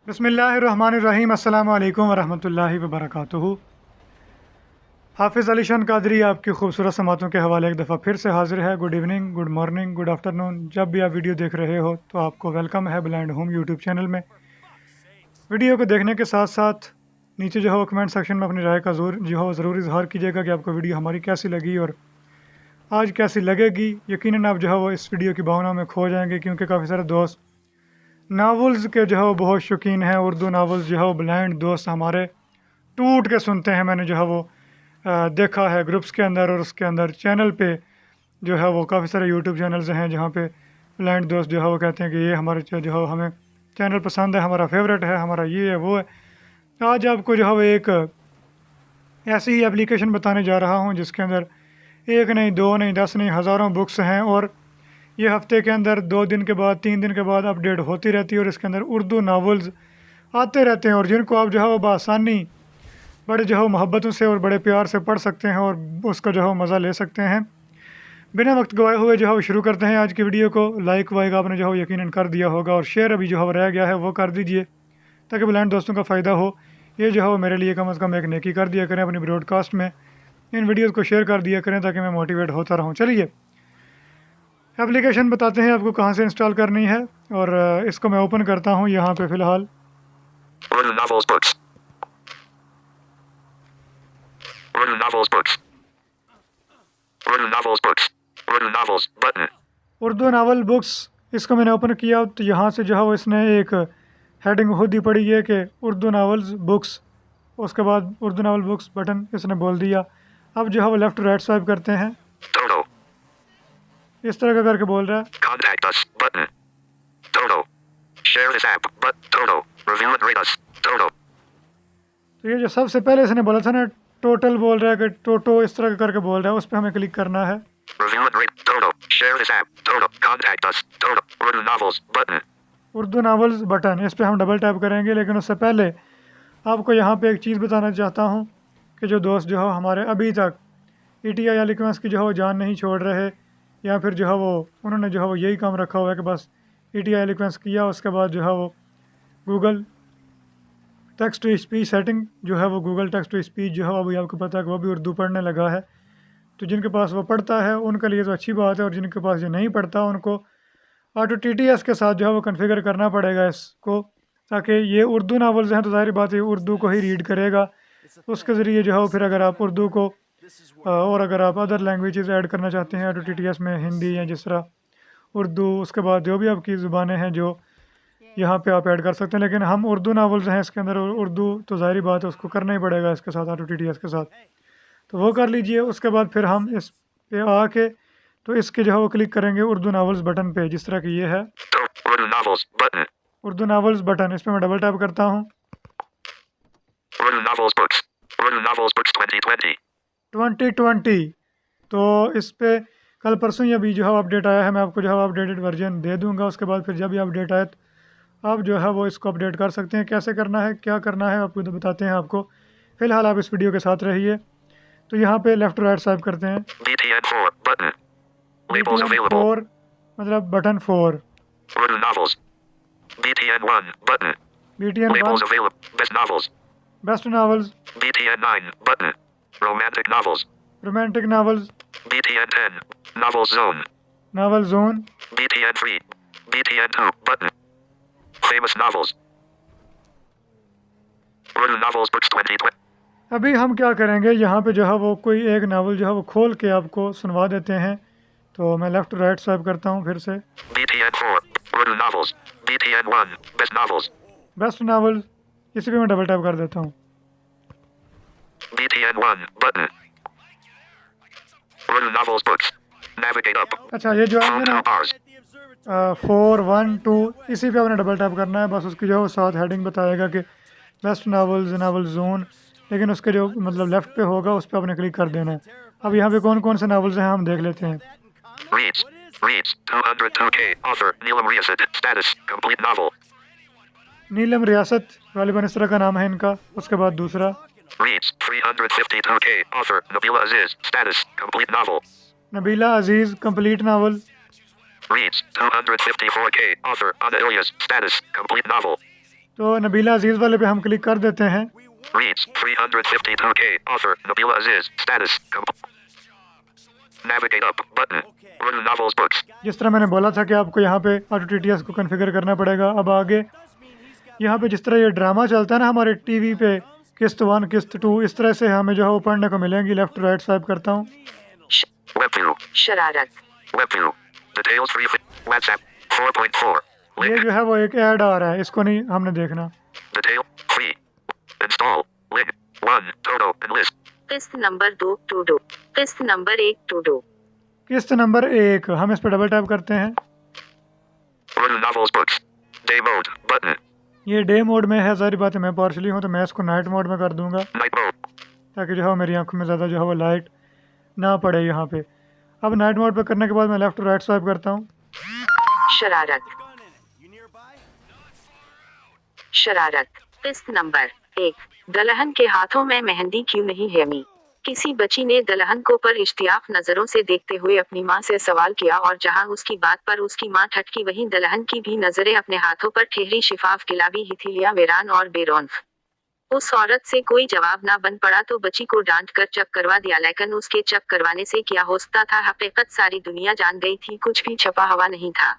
बिस्मिल्लाहिर्रहमानिर्रहीम अस्सलामु अलैकुम वरहमतुल्लाहि वबरकातुहू। हाफ़िज़ अली शान कादरी आपकी खूबसूरत समातों के हवाले एक दफ़ा फिर से हाज़िर है। Good evening, good morning, good afternoon, जब भी आप वीडियो देख रहे हो तो आपको वेलकम है ब्लाइंड होम यूट्यूब चैनल में। वीडियो को देखने के साथ साथ नीचे जो है कमेंट सेक्शन में अपनी राय का ज़रूर इज़हार कीजिएगा कि आपको वीडियो हमारी कैसी लगी और आज कैसी लगेगी। यकीनन आप जो है वो इस वीडियो की भावना में खो जाएंगे, क्योंकि काफ़ी सारे दोस्त नावल्स के जो है वो बहुत शौकीन हैं। उर्दू नावल्स जो है वो ब्लाइंड दोस्त हमारे टूट के सुनते हैं। मैंने जो है वो देखा है ग्रुप्स के अंदर, और उसके अंदर चैनल पे जो है वो काफ़ी सारे यूट्यूब चैनल्स हैं जहाँ पे ब्लाइंड दोस्त जो है वो कहते हैं कि ये हमारे जो है हमें चैनल पसंद है, हमारा फेवरेट है, हमारा ये है वो है। आज आपको जो है वो एक ऐसी ही एप्लीकेशन बताने जा रहा हूँ जिसके अंदर एक नहीं, दो नहीं, 10 नहीं, हज़ारों बुक्स हैं, और ये हफ्ते के अंदर 2 दिन के बाद, 3 दिन के बाद अपडेट होती रहती है, और इसके अंदर उर्दू नावल्स आते रहते हैं और जिनको आप जो है वो बआसानी बड़े जो है मोहब्बतों से और बड़े प्यार से पढ़ सकते हैं और उसका जो है मज़ा ले सकते हैं। बिना वक्त गवाए हुए जो है वो शुरू करते हैं आज की वीडियो को। लाइक वाइक आपने जो है यकीनन कर दिया होगा, और शेयर अभी जो है रह गया है वो कर दीजिए ताकि ब्लाइंड दोस्तों का फ़ायदा हो। ये जो है वो मेरे लिए कम अज़ कम एक नेकी कर दिया करें, अपनी ब्रॉडकास्ट में इन वीडियोज़ को शेयर कर दिया करें ताकि मैं मोटिवेट होता रहूँ। चलिए एप्लीकेशन बताते हैं आपको कहाँ से इंस्टॉल करनी है, और इसको मैं ओपन करता हूँ यहाँ पे फ़िलहाल। Urdu novels books. Urdu novels books. Urdu novels books. Urdu novels button. Urdu novel books, इसको मैंने ओपन किया तो यहाँ से जो है वो इसने एक हेडिंग खुद ही पड़ी है कि उर्दू नावल्स बुक्स। उसके बाद उर्दू नावल बुक्स बटन इसने बोल दिया। अब जो है वो लेफ़्ट टू राइट स्वाइप करते हैं, Dodo. इस तरह का करके बोल रहा है। Contact us button. Dodo. Share this app but Dodo. Review and rate us. Dodo. तो ये जो सबसे पहले इसने बोला था ना, टोटल बोल रहा है कि टोटो, इस तरह का करके बोल रहा है, उस पर हमें क्लिक करना है। Review and rate Dodo. Share this app. Dodo. Contact us. Dodo. Urdu novels button. Urdu novels button, इस पर हम डबल टैप करेंगे। लेकिन उससे पहले आपको यहाँ पे एक चीज़ बताना चाहता हूँ कि जो दोस्त जो है हमारे अभी तक ETI एलिक्वेंस की जो है वो जान नहीं छोड़ रहे, या फिर जो है वो उन्होंने जो है वो यही काम रखा हुआ है कि बस ETI एलिक्वेंस किया, उसके बाद जो है वो Google text to speech setting जो है वो गूगल टेक्स्ट टू स्पीच जो है अभी आपको पता है कि वो भी उर्दू पढ़ने लगा है। तो जिनके पास वो पढ़ता है उनके लिए तो अच्छी बात है, और जिनके पास ये नहीं पढ़ता उनको ऑटो TTS के साथ जो है वो कन्फिगर करना पड़ेगा इसको, ताकि ये उर्दू नावल्स हैं तो ज़ाहिर बात है उर्दू को ही रीड करेगा। उसके ज़रिए जो है फिर अगर आप उर्दू को और अगर आप अदर लैंग्वेजेस ऐड करना चाहते हैं ऑटो TTS में, हिंदी या जिस तरह उर्दू, उसके बाद जो भी आपकी ज़ुबानें हैं जो यहाँ पे आप ऐड कर सकते हैं। लेकिन हम उर्दू नावल्स हैं इसके अंदर, उर्दू तो ज़ाहिर बात है उसको करना ही पड़ेगा इसके साथ, ऑटो TTS के साथ, तो वो कर लीजिए। उसके बाद फिर हम इस पे आके तो इसके जो है वो क्लिक करेंगे उर्दू नावल्स बटन पे, जिस तरह की ये है Urdu novels button. Urdu novels button. इस पर मैं डबल टैप करता हूँ। Urdu novels books. Urdu novels books 2020. 2020 तो इस पे कल परसों ही अभी जो है अपडेट आया है। मैं आपको जो है अपडेटेड वर्जन दे दूंगा। उसके बाद फिर जब भी अपडेट आए तो आप जो है वो इसको अपडेट कर सकते हैं। कैसे करना है, क्या करना है, आपको तो बताते हैं आपको। फ़िलहाल आप इस वीडियो के साथ रहिए। तो यहाँ पे लेफ़्ट टू राइट स्वाइप करते हैं। BTN 4 button. Labels BTN available. 4 मतलब button 4। Urdu novels. BTN 1 button. BTN 1 Labels available. Best novels. Best novels, BTN 9 button. Romantic novels. Romantic novels, BTN 10. Novel zone. Novel zone, BTN 3. BTN 2 button. Famous novels. Urdu novels books 2020. अभी हम क्या करेंगे, यहाँ पे जो है वो कोई एक नावल जो है वो खोल के आपको सुनवा देते हैं। तो मैं लेफ़्ट टू राइट स्वाइप करता हूँ फिर से। BTN 4. Urdu novels. BTN 1. Best novels. Best novel, इसी पे मैं डबल टैप कर देता हूँ। BTN 1 button. Urdu novels books. Navigate up. अच्छा, ये जो है Home ना toolbars. 4 1 2 इसी पे आपने डबल टैप करना है। बस उसकी जो है वो साथ हेडिंग बताएगा कि बेस्ट नावल्स, नावल जोन, लेकिन उसके जो मतलब लेफ़्ट पे होगा उस पर आपने क्लिक कर देना है। अब यहाँ पे कौन कौन से नावल्स हैं हम देख लेते हैं। Reads. Reads. 202K. Author. Neelam Riasid. Status. Complete novel. नीलम रियासत, गालिबन इस तरह का नाम है इनका। उसके बाद दूसरा Reads. 352K. Author. Nabila Aziz. Status. Complete novel. Nabila अजीज़, complete novel. Reads. 254K. Author. Ana Ilyas. Status. Complete novel. तो नबीला अजीज़ वाले पे हम क्लिक कर देते हैं। Reads 352K. Author Nabila Aziz. Status. Navigate up button. Written novels books. जिस तरह मैंने बोला था कि आपको यहाँ पे ऑटो TTS को कॉन्फ़िगर करना पड़ेगा। अब आगे यहाँ पे जिस तरह ये ड्रामा चलता है ना हमारे टीवी पे, किस्त 1 किस्त 2, इस तरह से हमें जो है वो पढ़ने को मिलेंगी। लेफ्ट टू राइट स्वाइप करता हूँ। Web view. शरारत Web view. Details free. WhatsApp 4.4. ये Link. जो है वो एक ऐड आ रहा है, इसको नहीं हमने देखना। Detail free. Install. Link. 1. Toto and list. किस्त नंबर 2 टू डो किस्त नंबर 1 टू डो किस्त नंबर 1 हम इस पर डबल टैप करते हैं। Written novels books. Day mode button. ये डे मोड में है, सारी बातें मैं पार्शली हूँ तो मैं इसको नाइट मोड में कर दूंगा Night mode. ताकि जो है मेरी आंखों में ज़्यादा जो है वो लाइट ना पड़े यहाँ पे। अब नाइट मोड पे करने के बाद मैं लेफ्ट टू राइट स्वाइप करता हूँ। शरारत शरारत किस्त नंबर 1 दलहन के हाथों में मेहंदी क्यों नहीं है मी। किसी बच्ची ने दलहन को पर इश्तियाक नजरों से देखते हुए अपनी माँ से सवाल किया और जहाँ उसकी बात पर उसकी माँ ठटकी वहीं दलहन की भी नजरें अपने हाथों पर ठहरी। शिफाफ गिलाबी हिथिलिया वीरान और बेरौनक। उस औरत से कोई जवाब ना बन पड़ा तो बच्ची को डांट कर चप करवा दिया, लेकिन उसके चप करवाने से क्या होता था, हकीकत सारी दुनिया जान गई थी, कुछ भी छपा हवा नहीं था।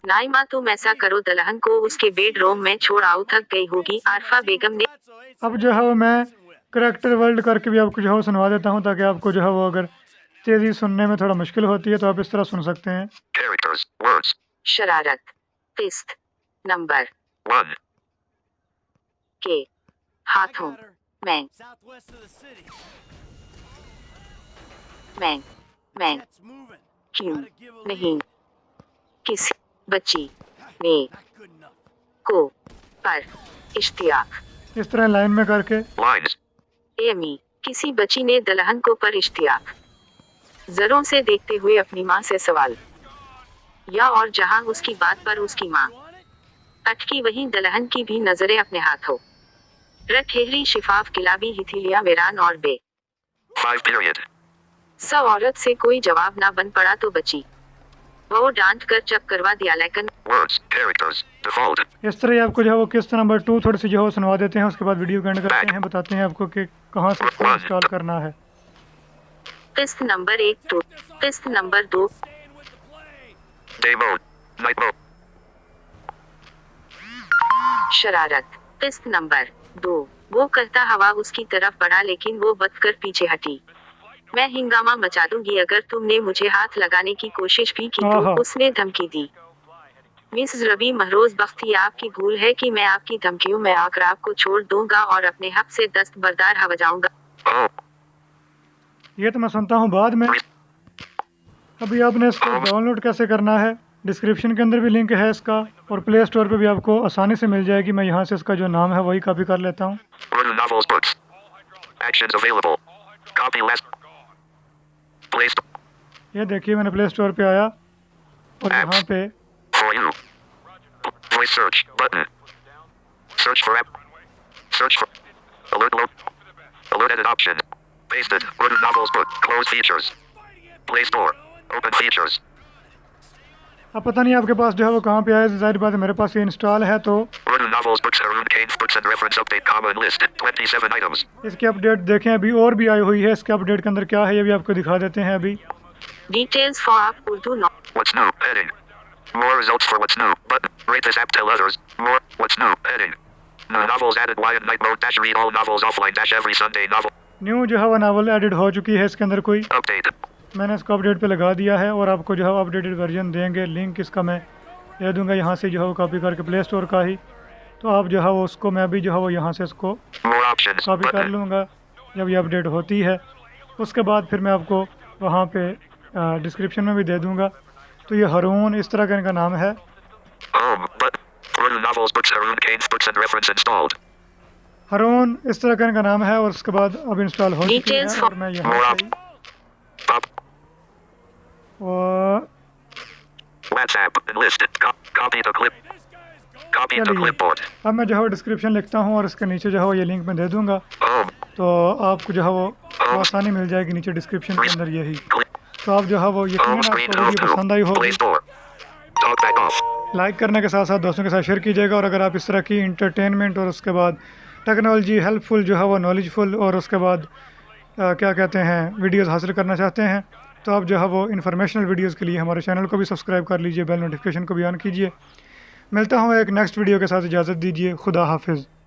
नाइमा तुम ऐसा करो, दलहन को उसके बेडरूम में छोड़ आओ, थक गई होगी। आरफा बेगम ने अब जो है वो मैं करेक्टर वर्ल्ड करके भी आपको जो है वो सुनवा देता हूँ ताकि आपको जो है वो अगर तेज़ी सुनने में थोड़ा मुश्किल होती है तो आप इस तरह सुन सकते हैं। Characters. Words. शरारत किस्त नंबर 1. के हाथों में मैं क्यों नहीं किसी बच्ची ने को पर इश्तियाक इस तरह लाइन में करके Lines. एमी किसी बच्ची ने दलहन को पर इश्तियाक जरों से देखते हुए अपनी माँ से सवाल या और जहाँ उसकी बात पर उसकी माँ अटकी वहीं दलहन की भी नजरें अपने हाथों ठहरी। शिफाफ गिलाबी हिथिलिया वीरान और 5 period. सब औरत से कोई जवाब ना बन पड़ा तो बची वो डांट कर चप करवा दिया, लेकिन Words. Characters. Default. इस तरह ही आपको जो है वो किस्त नंबर 2 थोड़ी सी जो है वो सुनवा देते हैं। उसके बाद वीडियो को एंड करते हैं, बताते हैं आपको कि कहाँ से इसको इंस्टॉल करना है। किस्त नंबर 1 टू किस्त number 2 Day mode. Night mode. शरारत किस्त नंबर 2 वो कहता हवा उसकी तरफ बढ़ा लेकिन वो बदकर पीछे हटी। मैं हिंगामा मचा दूंगी अगर तुमने मुझे हाथ लगाने की कोशिश भी की आहा। तो उसने धमकी दी। मिस रवि महरोज बख्ती आपकी भूल है कि मैं आपकी धमकियों में आकर आपको छोड़ दूंगा और अपने हक से दस्तबरदार हो जाऊंगा। Oh. ये तो मैं सुनता हूँ बाद में। अभी आपने इसको डाउनलोड कैसे करना है, डिस्क्रिप्शन के अंदर भी लिंक है इसका और प्ले स्टोर पे भी आपको आसानी से मिल जाएगी। मैं यहाँ से इसका जो नाम है वही कॉपी कर लेता हूँ। Written novels books. Actions available. Copy last. Placed. ये देखिए मैंने प्ले स्टोर पे आया और यहाँ पे For you. Voice search button. Search for app. Search for alert load. Alert edit option. Pasted. Written novels book. Close features. Play store. Open features. अब पता नहीं आपके पास जो है वो कहाँ पे आया, ज़ाहिर बात है मेरे पास ये इंस्टॉल है तो Written novels books. Harun Kane's books and reference update. Common list. 27 items. इसकी अपडेट देखें अभी और भी आई हुई है। इसके अपडेट के अंदर क्या है ये भी आपको दिखा देते हैं। अभी डिटेल्स फॉर आप Urdu What's new? Heading. More results for what's new. Button. Rate this app. Tell others. More. What's new? Heading. New novels added. Why at night mode. Dash read all novels offline. Dash every Sunday novel. New जो है वो novel edit हो चुकी है इसके अंदर कोई। Update. मैंने इसको अपडेट पे लगा दिया है और आपको जो है वो अपडेटेड वर्जन देंगे। लिंक इसका मैं दे दूंगा यहाँ से जो है वो कॉपी करके प्ले स्टोर का ही। तो आप जो है वो उसको मैं भी जो है वो यहाँ से इसको More options. कॉपी कर Button. लूँगा जब ये अपडेट होती है। उसके बाद फिर मैं आपको वहाँ पे डिस्क्रिप्शन में भी दे दूँगा। तो ये हारून इस तरह का इनका नाम है। Home. Button. Written novels books. Harun Kane's books and reference installed. हारून इस तरह का इनका नाम है और उसके बाद अब इंस्टॉल हो चुकी है Details और मैं यहाँ More से Pop. और WhatsApp. Enlisted. Copy the clip. Copy to चलिए clipboard. अब मैं जो है वो डिस्क्रिप्शन लिखता हूँ और इसके नीचे जो है वो ये लिंक मैं दे दूँगा। Home. तो आपको जो है वो आसानी मिल जाएगी नीचे डिस्क्रिप्शन के अंदर यही। Clip. तो आप जो है वो यकीनन Home screen. आपको वीडियो पसंद आई होगी। Play store. Talkback off. Like करने के साथ साथ दोस्तों के साथ शेयर कीजिएगा। और अगर आप इस तरह की इंटरटेनमेंट और उसके बाद टेक्नोलॉजी हेल्पफुल जो है वो नॉलेजफुल और उसके बाद क्या कहते हैं वीडियोस हासिल करना चाहते हैं, तो आप जो है वो इन्फॉर्मेशनल वीडियोस के लिए हमारे चैनल को भी सब्सक्राइब कर लीजिए, बेल नोटिफिकेशन को भी ऑन कीजिए। मिलता हूँ एक नेक्स्ट वीडियो के साथ, इजाज़त दीजिए, खुदा हाफिज़।